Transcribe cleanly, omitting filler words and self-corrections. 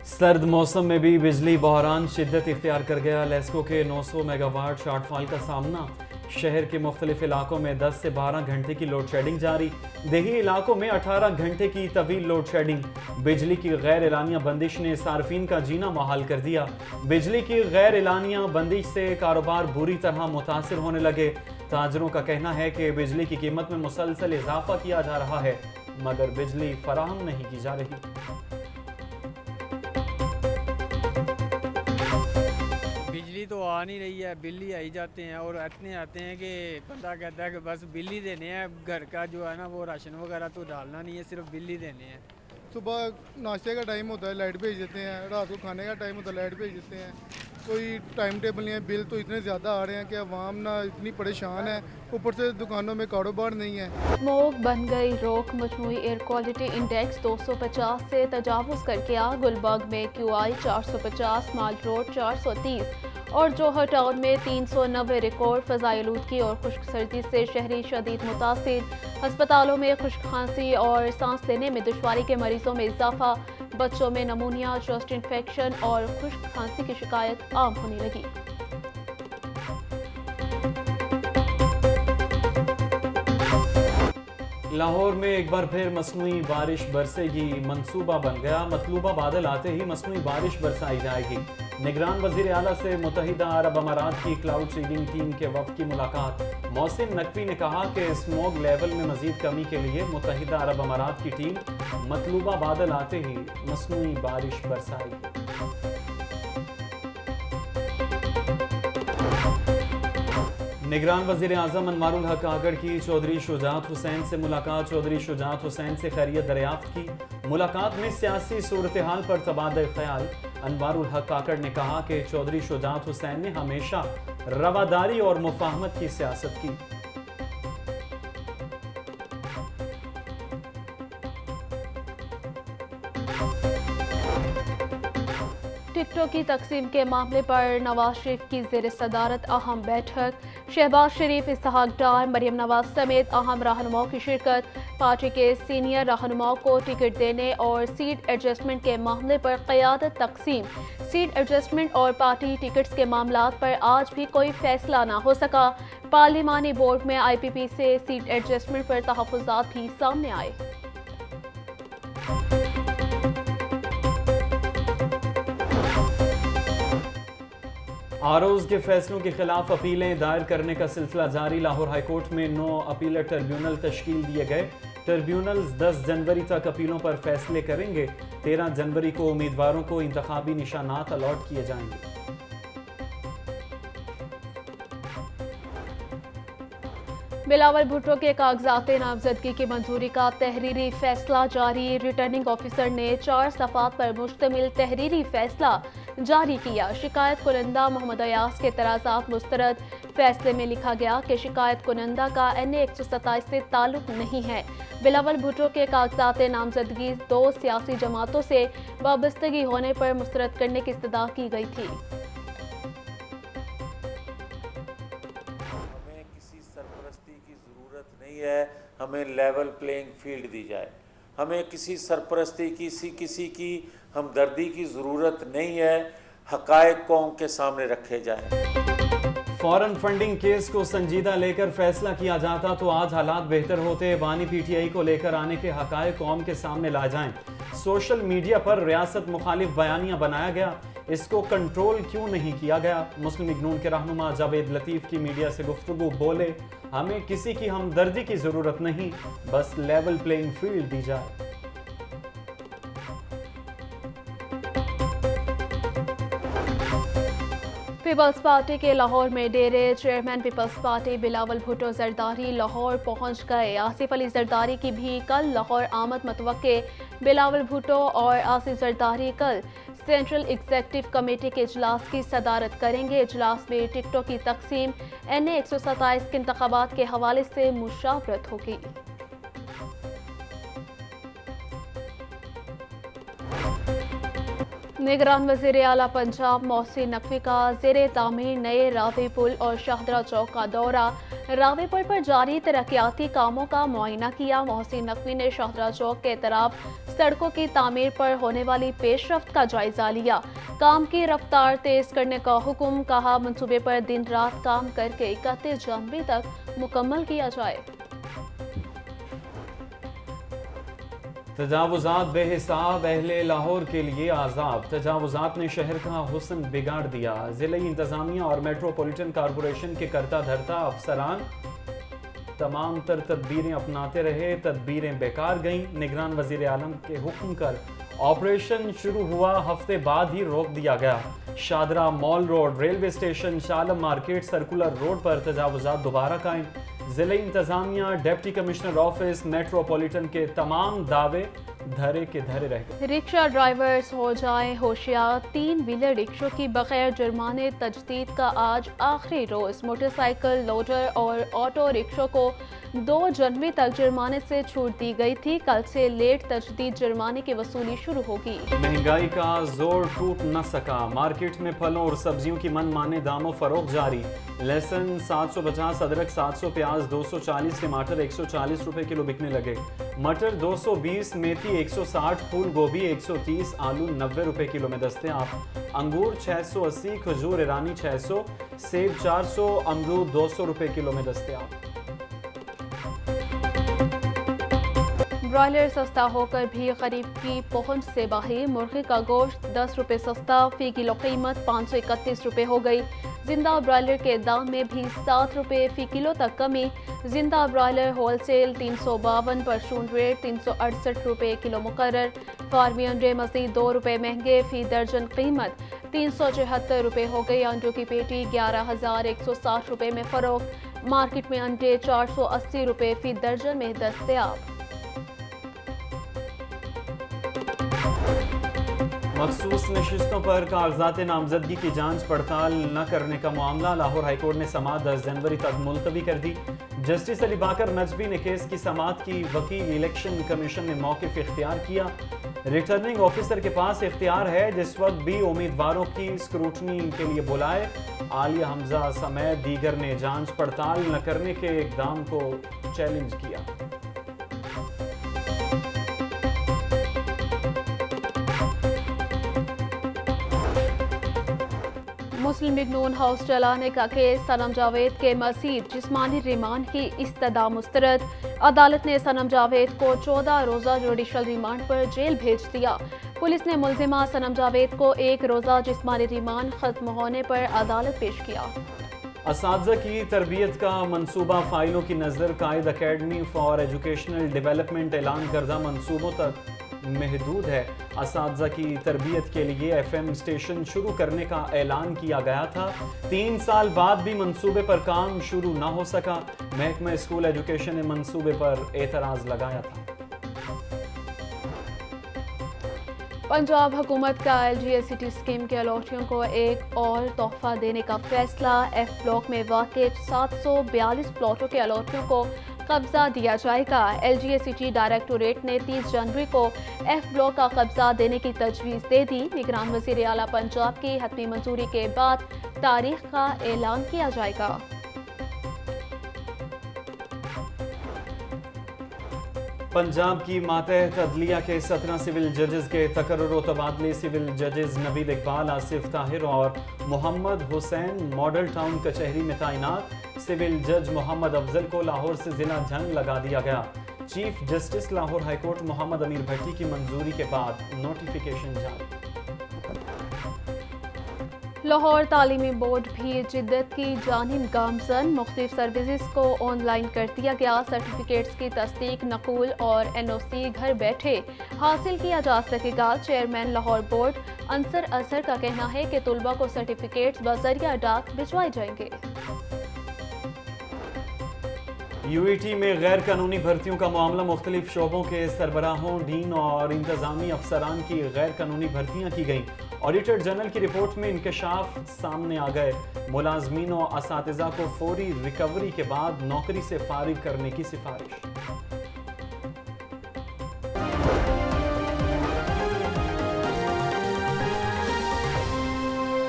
सर्द मौसम में भी बिजली बहरान शिद्दत इख्तियार कर गया। लेस्को के 900 मेगावाट शॉर्टफॉल का सामना। शहर के मुख्तलिफ इलाकों में 10 से 12 घंटे की लोड शेडिंग जारी। देही इलाकों में 18 घंटे की तवील लोड शेडिंग। बिजली की गैर एलानिया बंदिश ने सार्फिन का जीना मुहाल कर दिया। बिजली की गैर एलानिया बंदिश से कारोबार बुरी तरह मुतासिर होने लगे। ताजरों का कहना है कि बिजली की कीमत में मुसलसल इजाफा किया जा रहा है, मगर बिजली फराहम नहीं की जा रही। बिजली तो आ नहीं रही है, बिल ही आई जाते हैं और इतने आते हैं कि बंदा कहता है कि बस बिल ही देने हैं। घर का जो है ना वो राशन वगैरह तो डालना नहीं है, सिर्फ बिल ही देने हैं। सुबह नाश्ते का टाइम होता है लाइट भेज देते हैं, रात को खाने का टाइम होता है लाइट भेज देते हैं। कोई टाइम टेबल नहीं है। बिल तो इतने ज़्यादा आ रहे हैं कि अवाम ना इतनी परेशान है, ऊपर से दुकानों में कारोबार नहीं है। स्मोक बन गई रोक। मजमूई एयर क्वालिटी इंडेक्स 250 से तजावुज़ कर गया। गुलबर्ग में QI 450, माल रोड 430 और जौहर टाउन में 390 रिकॉर्ड। फ़ज़ाई आलूदगी और खुश्क सर्दी से शहरी शदीद मुतासिर। अस्पतालों में खुश्क खांसी और सांस लेने में दुश्वारी के मरीजों में इजाफा। बच्चों में नमूनिया, चेस्ट इन्फेक्शन और खुश्क खांसी की शिकायत आम होने लगी। लाहौर में एक बार फिर मसनूई बारिश बरसेगी, मंसूबा बन गया। मतलूबा बादल आते ही मसनूई बारिश बरसाई जाएगी। निगरान वज़ीर आला से मुत्तहिदा अरब अमारात की क्लाउड सीडिंग टीम के वफ़द की मुलाकात। मोहसिन नकवी ने कहा कि स्मोग लेवल में मज़ीद कमी के लिए मुत्तहिदा अरब अमारात की टीम मतलूबा बादल आते ही मसनूई बारिश बरसाएगी। निगरान वज़ीर आज़म अनवारुल हक काकड़ की चौधरी शुजात हुसैन से मुलाकात। चौधरी शुजात हुसैन से खैरियत दरियाफ्त की। मुलाकात में सियासी सूरत हाल पर तबादला ख्याल। अनवारुल हक काकड़ ने कहा कि चौधरी शुजात हुसैन ने हमेशा रवादारी और मुफाहमत की सियासत की। टिकटों की तकसीम के मामले पर नवाज शरीफ की ज़ेर सदारत अहम बैठक। शहबाज शरीफ, इसहाक डार, मरियम नवाज समेत अहम रहनुमाओं की शिरकत। पार्टी के सीनियर रहनुमाओं को टिकट देने और सीट एडजस्टमेंट के मामले पर क़यादत तकसीम। सीट एडजस्टमेंट और पार्टी टिकट्स के मामलात पर आज भी कोई फैसला ना हो सका। पार्लिमानी बोर्ड में IPP से सीट एडजस्टमेंट पर तहफ़्फ़ुज़ात भी सामने आए। आरोज़ के फैसलों के खिलाफ अपीलें दायर करने का सिलसिला जारी। लाहौर हाईकोर्ट में 9 अपीलेट ट्रिब्यूनल तश्कील दिए गए। ट्रिब्यूनल्स 10 जनवरी तक अपीलों पर फैसले करेंगे। 13 जनवरी को उम्मीदवारों को इंतखाबी निशानात अलॉट किए जाएंगे। बिलावल भुट्टो के कागजात नामजदगी की मंजूरी का तहरीरी फैसला जारी। रिटर्निंग ऑफिसर ने 4 सफ़ात पर मुश्तमिल तहरीरी फैसला जारी किया। शिकायत कुनंदा मोहम्मद अयास के तराज़ात मुस्तरद। फैसले में लिखा गया कि शिकायत कुनंदा का NA 127 से ताल्लुक नहीं है। बिलावल भुट्टो के कागजात नामजदगी 2 सियासी जमातों से वाबस्तगी होने पर मुस्तरद करने की इस्तदा की गई थी। हमें लेवल प्लेइंग फील्ड दी जाए। हमें किसी सरपरस्ती की किसी की हमदर्दी की ज़रूरत नहीं है। हक़ाइक़ कौम के सामने रखे जाएं। फॉरेन फंडिंग केस को संजीदा लेकर फैसला किया जाता तो आज हालात बेहतर होते। बानी PTI को लेकर आने के हक़ाइक़ कौम के सामने ला जाएं। सोशल मीडिया पर रियासत मुखालिफ बयानियाँ बनाया गया, इसको कंट्रोल क्यों नहीं किया गया। मुस्लिम लीग नून के रहनुमा जावेद लतीफ़ की मीडिया से गुफ्तगू, बोले हमें किसी की हमदर्दी की ज़रूरत नहीं, बस लेवल प्लेइंग फील्ड दी जाए। पीपल्स पार्टी के लाहौर में डेरे। चेयरमैन पीपल्स पार्टी बिलावल भुट्टो जरदारी लाहौर पहुंच गए। आसिफ अली जरदारी की भी कल लाहौर आमद मतवक्के। बिलावल भुट्टो और आसिफ जरदारी कल सेंट्रल एग्जीक्यूटिव कमेटी के इजलास की सदारत करेंगे। इजलास में टिकटों की तकसीम, NA 127 के इंतखाबात के हवाले से मुशावरत होगी। निगरान वज़ीर आला पंजाब मोहसिन नकवी का ज़ेरे तामीर नए रावी पुल और शाहदरा चौक का दौरा। रावेपुर पर जारी तरक्याती कामों का मुआयना किया। मोहसिन नकवी ने शाहदरा चौक के तरफ सड़कों की तामीर पर होने वाली पेशरफ्त का जायजा लिया। काम की रफ्तार तेज करने का हुक्म, कहा मंसूबे पर दिन रात काम करके 31 जनवरी तक मुकम्मल किया जाए। तजावुजात बेहिसाब, अहले लाहौर के लिए आज़ाब। तजावुजात ने शहर का हुस्न बिगाड़ दिया। ज़िला इंतज़ामिया और मेट्रोपॉलिटन कॉरपोरेशन के करता धरता अफसरान तमाम तर तदबीरें अपनाते रहे, तदबीरें बेकार गईं। निगरान वज़ीर आलम के हुक्म कर ऑपरेशन शुरू हुआ, हफ्ते बाद ही रोक दिया गया। Shahdara mall road, railway station, Shah Alam market, circular road पर तजावुजात दोबारा कायम। ज़िला इंतज़ामिया, डिप्टी कमिश्नर ऑफिस, मेट्रोपॉलिटन के तमाम दावे धरे के धरे रह गए। रिक्शा ड्राइवर्स हो जाएं होशियार। 3 व्हीलर रिक्शों की बगैर जुर्माने तजदीद का आज आखिरी रोज। मोटरसाइकिल, लोडर और ऑटो रिक्शों को 2 जनवरी तक जुर्माने से छूट दी गई थी। कल से लेट तजदीद जुर्माने की वसूली शुरू होगी। महंगाई का जोर टूट न सका। मार्केट में फलों और सब्जियों की मनमाने दामों फरोख्त जारी। लहसुन 750, अदरक 700, प्याज 240, टमाटर 140 रुपए किलो बिकने लगे। मटर 220, मेथी 160, फूल गोभी 130, आलू 90 रुपए किलो में दस्तयाब। अंगूर 680, खजूर ईरानी 600, सेब 400, अमरूद 200 रुपए किलो में दस्तयाब। ब्रॉयलर सस्ता होकर भी गरीब की पहुंच से बाहर। मुर्गी का गोश्त 10 रुपए सस्ता, फी किलो कीमत 531 रुपए हो गई। जिंदा ब्रॉयलर के दाम में भी 7 रुपए फी किलो तक कमी। जिंदा ब्रॉयलर होलसेल 352, परचून रेट 368 रुपए किलो मुकर्रर। फार्मी अंडे मजीद 2 रुपए महंगे, फी दर्जन कीमत 374 रुपए हो गई। अंडों की पेटी 11,160 रुपए में फरोख्त। मार्केट में अंडे 480 रुपए फी दर्जन में दस्तयाब। मखसूस नशिस्तों पर कागजात नामजदगी की जांच पड़ताल न करने का मामला लाहौर हाईकोर्ट ने समाअत 10 जनवरी तक मुलतवी कर दी। जस्टिस अली बाकर नजवी ने केस की समाअत की। वकील इलेक्शन कमीशन ने मौक़िफ़ इख्तियार किया। रिटर्निंग ऑफिसर के पास इख्तियार है जिस वक्त भी उम्मीदवारों की स्क्रूटनी के लिए बुलाए। आलिया हमजा समेत दीगर ने जांच पड़ताल न करने के इक़दाम को चैलेंज किया। मुस्लिम लीग नून हाउस चलाने का केस सनम जावेद के मज़ीद जिस्मानी रिमांड की इस्तदा मुस्तरद। अदालत ने सनम जावेद को 14 रोज़ा जुडिशल रिमांड पर जेल भेज दिया। पुलिस ने मुल्जिमा सनम जावेद को 1 रोज़ा जिस्मानी रिमांड खत्म होने पर अदालत पेश किया। असातिज़ा की तरबियत का मंसूबा फाइलों की नज़र कायद अकेडमी फॉर एजुकेशनल डेवलपमेंट ऐलान करदा मंसूबों तक महदूद है। असातिज़ा की तरबियत के लिए FM स्टेशन शुरू करने का ऐलान किया गया था। 3 साल बाद भी मंसूबे पर काम शुरू न हो सका। महकमा स्कूल एजुकेशन ने मंसूबे पर एतराज़ लगाया था। पंजाब हुकूमत का LGSCT स्कीम के अलॉटियों को एक और तोहफा देने का फैसला। F ब्लॉक में वाक़ 742 प्लॉटों के अलॉटियों को कब्जा दिया जाएगा। LGSCT डायरेक्टोरेट ने 30 जनवरी को F ब्लॉक का कब्जा देने की तजवीज़ दे दी। निगरान वज़ीर आला पंजाब की हतमी मंजूरी के बाद तारीख का ऐलान किया जाएगा। पंजाब की मातहत अदलिया के 17 सिविल जजेस के तकर्रुर व तबादले। सिविल जजेस नवीद इकबाल, आसिफ ताहिर और मोहम्मद हुसैन मॉडल टाउन कचहरी में तैनात। सिविल जज मोहम्मद अफजल को लाहौर से जिला जंग लगा दिया गया। Chief justice Lahore high court Mohammad Amir Bhatti की मंजूरी के बाद नोटिफिकेशन जारी। लाहौर तालीमी बोर्ड भी जिद्दत की जानिब गामजन। मुख्तलिफ सर्विसेज को ऑनलाइन कर दिया गया। सर्टिफिकेट्स की तस्दीक, नकूल और NOC घर बैठे हासिल किया जा सकेगा। चेयरमैन लाहौर बोर्ड अंसर अजहर का कहना है कि तुलबा को सर्टिफिकेट्स बजरिया डाक भिजवाए जाएंगे। UET में गैर कानूनी भर्तियों का मामला। मुख्तलिफ शोबों के सरबराहों, डीन और इंतजामी अफसरान की गैर कानूनी भर्तियाँ की गईं। ऑडिटर जनरल की रिपोर्ट में इंकशाफ सामने आ गए। मुलाजमीन और असातिज़ा को फौरी रिकवरी के बाद नौकरी से फारिग करने की सिफारिश।